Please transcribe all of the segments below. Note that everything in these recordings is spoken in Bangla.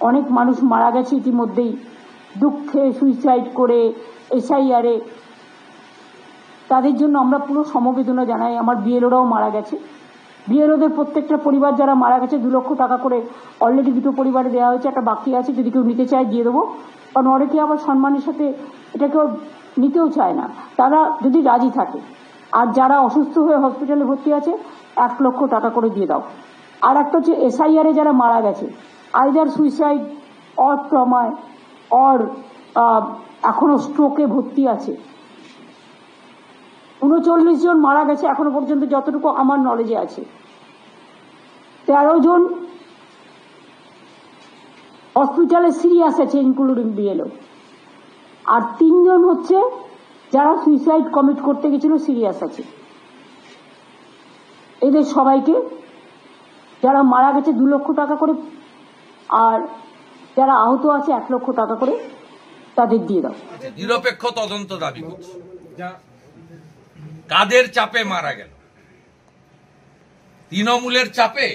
অনেক মানুষ মারা গেছে ইতিমধ্যেই, দুঃখে সুইসাইড করে, এসআইআরে। তাদের জন্য আমরা পুরো সমবেদনা জানাই। আমার বিএলওরাও মারা গেছে। বিএলওদের প্রত্যেকটা পরিবার যারা মারা গেছে 2 লক্ষ টাকা করে অলরেডি 2টো পরিবারে দেওয়া হয়েছে, একটা বাকি আছে, যদি কেউ নিতে চায় দিয়ে দেবো। কারণ অনেকে আবার সম্মানের সাথে এটা কেউ নিতেও চায় না, তারা যদি রাজি থাকে। আর যারা অসুস্থ হয়ে হসপিটালে ভর্তি আছে 1 লক্ষ টাকা করে দিয়ে দাও। আর একটা হচ্ছে এসআইআরে যারা মারা গেছে, আইদার সুইসাইড অর ট্রমায় অর এখনো স্ট্রোকে ভর্তি আছে, 39 জন মারা গেছে এখনো পর্যন্ত যতটুকু আমার নলেজে আছে। 13 জন হসপিটালে সিরিয়াস আছে ইনক্লুডিং বিএলও। আর 3 জন হচ্ছে যারা সুইসাইড কমিট করতে গেছিল সিরিয়াস আছে। এদের সবাইকে যারা মারা গেছে 2 লক্ষ টাকা করে, আর যারা আহত আছে 1 লক্ষ টাকা করে তাদের দিয়ে দাও। নিরপেক্ষ তদন্ত দাবি করছে। কাদের চাপে মারা গেল? তৃণমূলের চাপে?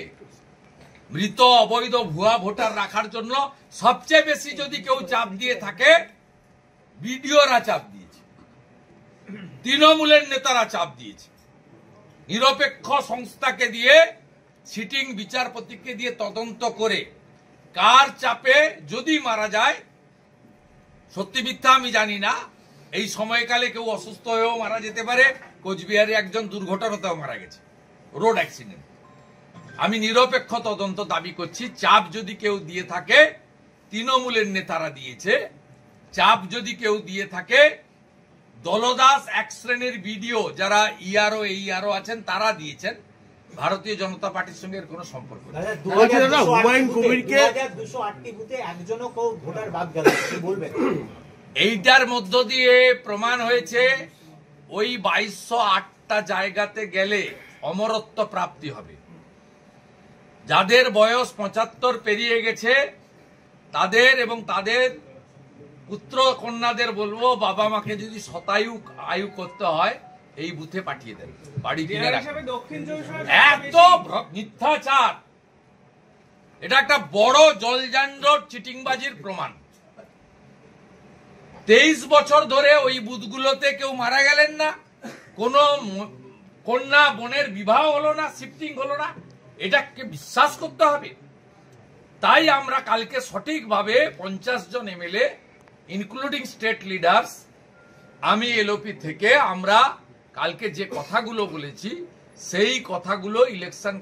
মৃত অবৈধ ভুয়া ভোটার রাখার জন্য সবচেয়ে বেশি যদি কেউ চাপ দিয়ে থাকে, বিডিওরা চাপ দিয়েছে, তৃণমূলের নেতারা চাপ দিয়েছে। নিরপেক্ষ সংস্থাকে দিয়ে, সিটিং বিচারপতিকে দিয়ে তদন্ত করে কার চাপে যদি মারা যায়, সত্যি মিথ্যা আমি জানি না, এই সময়কালে কেউ অসুস্থ হয়েও মারা যেতে পারে। কোচবিহারে একজন দুর্ঘটনাতেও মারা গেছে, রোড অ্যাক্সিডেন্ট। আমি নিরপেক্ষ তদন্ত দাবি করছি। চাপ যদি কেউ দিয়ে থাকে, তৃণমূলের নেতারা দিয়েছে। চাপ যদি কেউ দিয়ে থাকে, দলদাস এক শ্রেণীর বিডিও যারা ইআরও এইআরও আছেন তারা দিয়েছেন। ভারতীয় জনতা পার্টির সঙ্গে এর কোনো সম্পর্ক নেই। এইটার মধ্য দিয়ে প্রমাণ হয়েছে ওই 2208টা জায়গাতে গেলে অমরত্ব প্রাপ্তি হবে। যাদের বয়স 75 পেরিয়ে গেছে তাদের এবং তাদের পুত্র কন্যাদের বলবো, বাবা মাকে যদি শতায়ু আয়ু করতে হয় এই বুথে পাঠিয়ে দেন, বাড়ি কিনে রাখেন। এত মিথ্যাচার, এটা একটা বড় জলজান্ডর চিটিংবাজির প্রমাণ। 23 বছর ধরে ওই বুথগুলোতে কেউ মারা গেলেন না, কোন কন্যা বোনের বিবাহ হলো না, শিফটিং হলো না। এটাকে বিশ্বাস করতে হবে। তাই আমরা কালকে সঠিকভাবে 50 জন এমএলএ ইনক্লুডিং স্টেট লিডার্স, আমি এলওপি থেকে আমরা কালকে যে কথাগুলো বলেছি সেই কথাগুলো ইলেকশন